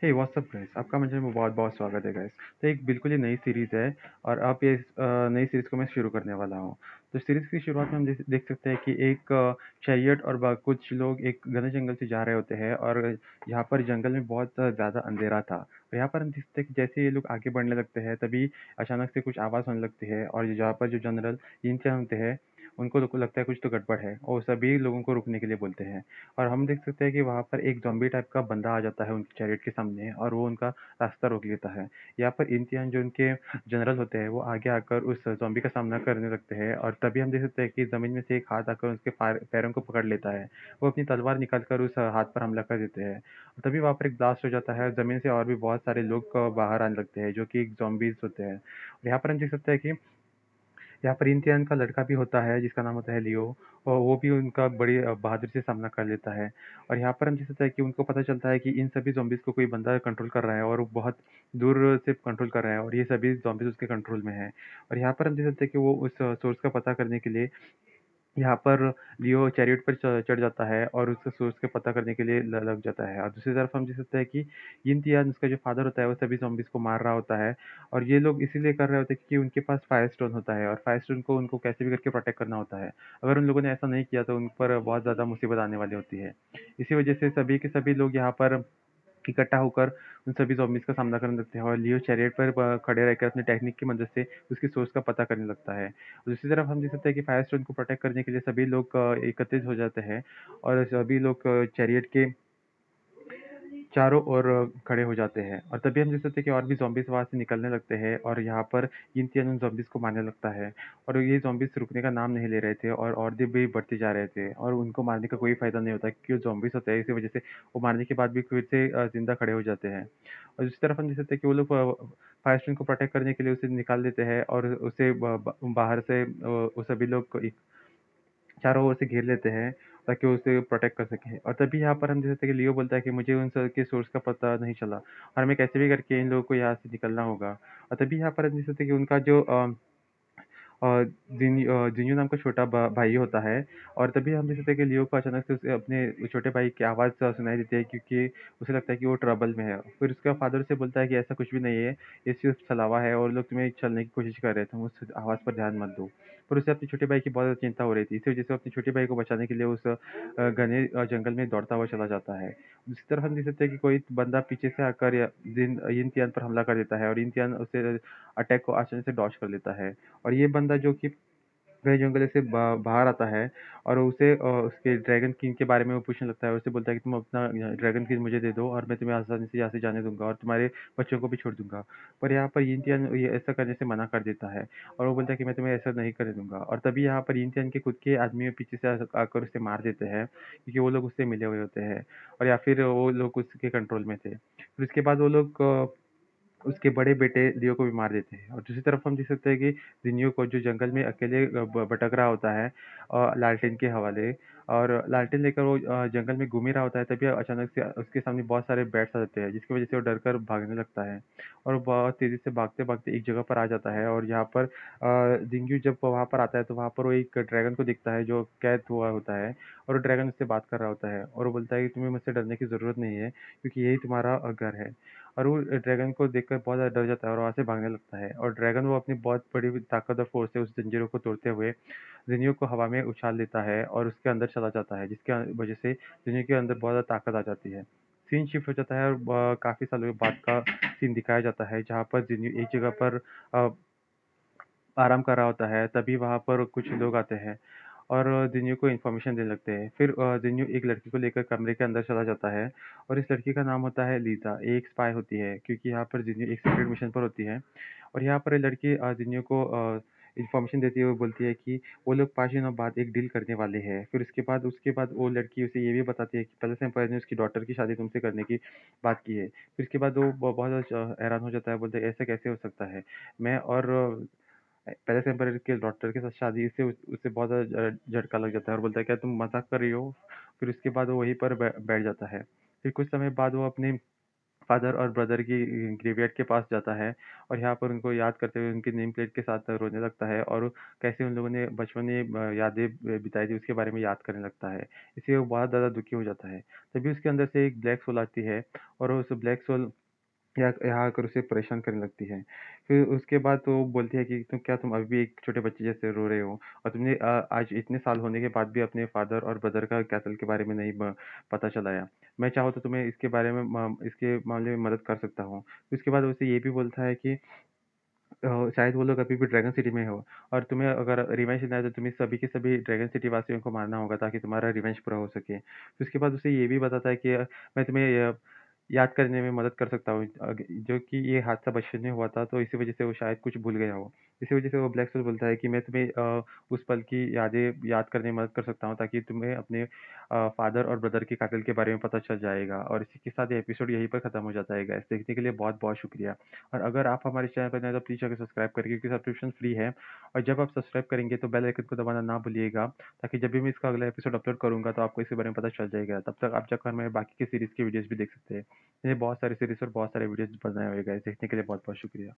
हे WhatsApp guys, आपका मंचन में बहुत-बहुत स्वागत है गाइस। तो एक बिल्कुल ही नई सीरीज़ है और अब ये नई सीरीज़ को मैं शुरू करने वाला हूँ। तो सीरीज़ की शुरुआत में हम देख देख सकते हैं कि एक चैरियट और बा कुछ लोग एक घने जंगल से जा रहे होते हैं और यहाँ पर जंगल में बहुत ज़्यादा अंधेरा था। और यहाँ पर हम देखते हैं कि जैसे ये लोग आगे बढ़ने लगते हैं, तभी अचानक से कुछ आवाज़ होने लगती है और जहाँ पर जो जनरल यिन-चैंग होते हैं, उनको लगता है कुछ तो गड़बड़ है और सभी लोगों को रुकने के लिए बोलते हैं। और हम देख सकते हैं कि वहाँ पर एक ज़ॉम्बी टाइप का बंदा आ जाता है उनकी चैरियट के सामने और वो उनका रास्ता रोक लेता है। यहाँ पर इम्तियाज़ जो उनके जनरल होते हैं, वो आगे आकर उस ज़ॉम्बी का सामना करने लगते हैं और तभी हम देख सकते हैं कि ज़मीन में से एक हाथ आकर उसके पैरों को पकड़ लेता है। वो अपनी तलवार निकाल कर उस हाथ पर हमला कर देते हैं। तभी वहाँ पर एक ब्लास्ट हो जाता है और ज़मीन से और भी बहुत सारे लोग बाहर आने लगते हैं, जो कि ज़ॉम्बीज़ होते हैं। और यहाँ पर हम देख सकते हैं कि यहाँ पर इम्तियाज़ का लड़का भी होता है जिसका नाम होता है लियो और वो भी उनका बड़ी बहादुरी से सामना कर लेता है। और यहाँ पर हम देख सकते हैं कि उनको पता चलता है कि इन सभी ज़ॉम्बीज़ को कोई बंदा कंट्रोल कर रहा है और वो बहुत दूर से कंट्रोल कर रहा है और ये सभी ज़ॉम्बीज़ उसके कंट्रोल में हैं। और यहाँ पर हम देख सकते हैं कि वो उस सोर्स का पता करने के लिए यहाँ पर लियो चैरियट पर चढ़ जाता है और उसका सोर्स का पता करने के लिए लग जाता है। और दूसरी तरफ हम देख सकते हैं कि यिन-तियान उसका जो फादर होता है, वो सभी ज़ॉम्बीज़ को मार रहा होता है और ये लोग इसीलिए कर रहे होते हैं क्योंकि उनके पास फायर स्टोन होता है और फायर स्टोन को उनको कैसे भी करके प्रोटेक्ट करना होता है। अगर उन लोगों ने ऐसा नहीं किया तो उन पर बहुत ज़्यादा मुसीबत आने वाली होती है। इसी वजह से सभी के सभी लोग यहाँ पर इकट्ठा होकर उन सभी ज़ॉम्बीज़ का सामना करने लगते हैं और लियो चैरियट पर खड़े रहकर अपनी टेक्निक की मदद से उसकी सोर्स का पता करने लगता है। दूसरी तरफ हम देख सकते हैं कि फायर स्टोन को प्रोटेक्ट करने के लिए सभी लोग एकत्रित हो जाते हैं और सभी लोग चैरियट के चारों ओर खड़े हो जाते हैं और तभी हम देख सकते हैं कि और भी ज़ॉम्बीज़ वहाँ से निकलने लगते हैं और यहाँ पर यिन-तियान उन ज़ॉम्बीज़ को मारने लगता है और ये ज़ॉम्बीज़ रुकने का नाम नहीं ले रहे थे और दिन भी बढ़ते जा रहे थे और उनको मारने का कोई फ़ायदा नहीं होता क्योंकि वो ज़ॉम्बीज़ होते हैं, इसी वजह से वो मारने के बाद भी फिर से ज़िंदा खड़े हो जाते हैं। और दूसरी तरफ हम देख सकते हैं कि वो लोग फायर स्टोन को प्रोटेक्ट करने के लिए उसे निकाल देते हैं और उसे बाहर से वो सभी लोग चारों ओर से घेर लेते हैं ताकि वो उसे प्रोटेक्ट कर सकें। और तभी यहाँ पर हम देख सकते हैं कि लियो बोलता है कि मुझे उन सब के सोर्स का पता नहीं चला और हमें कैसे भी करके इन लोगों को यहाँ से निकलना होगा। और तभी यहाँ पर हम देख सकते हैं कि उनका जो जिन्यू नाम का छोटा भाई होता है और तभी हम देख सकते हैं कि लियो को अचानक से उसे अपने छोटे भाई की आवाज़ सुनाई देती है क्योंकि उसे लगता है कि वो ट्रबल में है। फिर उसका फादर उसे बोलता है कि ऐसा कुछ भी नहीं है, ये सिर्फ छलावा है और लोग तुम्हें छलने की कोशिश कर रहे थे, तुम उस आवाज़ पर ध्यान मत दो। पर उसे अपने छोटे भाई की बहुत ज़्यादा चिंता हो रही थी, इसी वजह से वो अपने छोटे भाई को बचाने के लिए उस घने जंगल में दौड़ता हुआ चला जाता है। दूसरी तरफ हम देख सकते हैं कि कोई बंदा पीछे से आकर यिन तियान पर हमला कर देता है और यिन तियान उसे अटैक को आसानी से डॉज कर लेता है। और ये बंदा जो कि घने जंगल से बाहर आता है और उसे उसके ड्रैगन किंग के बारे में वो पूछने लगता है और उसे बोलता है कि तुम अपना ड्रैगन किंग मुझे दे दो और मैं तुम्हें आसानी से यहाँ से जाने दूंगा और तुम्हारे बच्चों को भी छोड़ दूंगा। पर यहाँ पर यिन-तियान ये ऐसा करने से मना कर देता है और वो बोलता है कि मैं तुम्हें ऐसा नहीं करने दूंगा। और तभी यहाँ पर यिन-तियान के खुद के आदमी पीछे से आकर उसे मार देते हैं क्योंकि वो लोग उससे मिले हुए होते हैं और या फिर वो लोग उसके कंट्रोल में थे। फिर उसके बाद वो लोग उसके बड़े बेटे लियो को भी मार देते हैं और दूसरी तरफ हम देख सकते हैं कि जिन्हों को जो जंगल में अकेले भटक रहा होता है लालटेन के हवाले और लालटेन लेकर वो जंगल में घूम ही रहा होता है, तभी अचानक से उसके सामने बहुत सारे बैट्स आ जाते हैं जिसकी वजह से वो डर कर भागने लगता है और वो बहुत तेजी से भागते भागते एक जगह पर आ जाता है और यहाँ पर जिंगू जब वहाँ पर आता है तो वहाँ पर वो एक ड्रैगन को दिखता है जो कैद हुआ होता है और वो ड्रैगन उससे बात कर रहा होता है और वो बोलता है कि तुम्हें मुझसे डरने की ज़रूरत नहीं है क्योंकि यही तुम्हारा घर है। और वो ड्रैगन को देखकर बहुत ज़्यादा डर जाता है और वहाँ से भागने लगता है और ड्रैगन वो अपनी बहुत बड़ी ताकत और फोर्स से उस जंजीरों को तोड़ते हुए जिन्हों को हवा में उछाल देता है और उसके अंदर चला जाता है जिसके वजह से जिन्हों के अंदर बहुत ज़्यादा ताकत आ जाती है। सीन शिफ्ट हो जाता है और काफ़ी सालों के बाद का सीन दिखाया जाता है जहाँ पर जिन्हों एक जगह पर अ, आराम कर रहा होता है, तभी वहाँ पर कुछ लोग आते हैं और जिन्हों को इन्फॉर्मेशन देने लगते हैं। फिर जिन्हों एक लड़की को लेकर कमरे के अंदर चला जाता है और इस लड़की का नाम होता है लीज़ा, ये एक स्पाई होती है क्योंकि यहाँ पर जिन्हों एक सीक्रेट मिशन पर होती है और यहाँ पर ये लड़की जिन्हों को इन्फॉर्मेशन देती हुए बोलती है कि वो लोग 5 दिनों बाद एक डील करने वाले हैं। फिर उसके बाद वो लड़की उसे ये भी बताती है कि पहले से एम्पायर ने उसकी डॉटर की शादी तुमसे करने की बात की है। फिर उसके बाद वो बहुत ज़्यादा हैरान हो जाता है, बोलता है ऐसा कैसे हो सकता है? मैं और पहले से एम्पायर के डॉटर के साथ शादी से उसे बहुत ज़्यादा झटका लग जाता है और बोलता है क्या तुम मज़ाक कर रही हो? फिर उसके बाद वो वहीं पर बैठ जाता है। फिर कुछ समय बाद वो अपने फादर और ब्रदर की ग्रेवयार्ड के पास जाता है और यहाँ पर उनको याद करते हुए उनकी नेम प्लेट के साथ रोने लगता है और कैसे उन लोगों ने बचपन में यादें बिताई थी उसके बारे में याद करने लगता है। इससे वो बहुत ज़्यादा दुखी हो जाता है। तभी उसके अंदर से एक ब्लैक सोल आती है और उस ब्लैक सोल यहाँ आकर उसे परेशान करने लगती है। फिर उसके बाद तो वो बोलती है कि तुम अभी भी एक छोटे बच्चे जैसे रो रहे हो और तुमने आज इतने साल होने के बाद भी अपने फादर और ब्रदर का कैसल के बारे में नहीं पता चलाया। मैं चाहूँ तो तुम्हें इसके बारे में इसके मामले में मदद कर सकता हूँ। उसके बाद उसे ये भी बोलता है कि शायद वो लोग अभी भी ड्रैगन सिटी में हो और तुम्हें अगर रिवेंज लेना है तो तुम्हें सभी के सभी ड्रैगन सिटी वासियों को मारना होगा ताकि तुम्हारा रिवेंज पूरा हो सके। फिर उसके बाद उसे ये भी बताता है कि मैं तुम्हें याद करने में मदद कर सकता हूँ जो कि ये हादसा बचपन में हुआ था तो इसी वजह से वो शायद कुछ भूल गया हो। इसी वजह से वो ब्लैक सोल बोलता है कि मैं तुम्हें उस पल की यादें याद करने में मदद कर सकता हूँ ताकि तुम्हें अपने फादर और ब्रदर के कातिल के बारे में पता चल जाएगा और इसी के साथ ये एपिसोड यहीं पर खत्म हो जाता है गाइस। देखने के लिए बहुत-बहुत शुक्रिया। और अगर आप हमारे चैनल पर नए हैं तो प्लीज़ जाकर सब्सक्राइब करिए क्योंकि सब्सक्रिप्शन फ्री है और जब आप सब्सक्राइब करेंगे तो बेल आइकन को दबाना ना भूलिएगा ताकि जब भी मैं इसका अगला एपिसोड अपलोड करूँगा तो आपको इसके बारे में पता चल जाएगा। तब तक आप जाकर मेरे बाकी की सीरीज़ की वीडियोज़ भी देख सकते हैं। मैंने बहुत सारी सीरीज़ और बहुत सारे वीडियोज़ बनाए हुए हैं गाइस। देखने के लिए बहुत-बहुत शुक्रिया।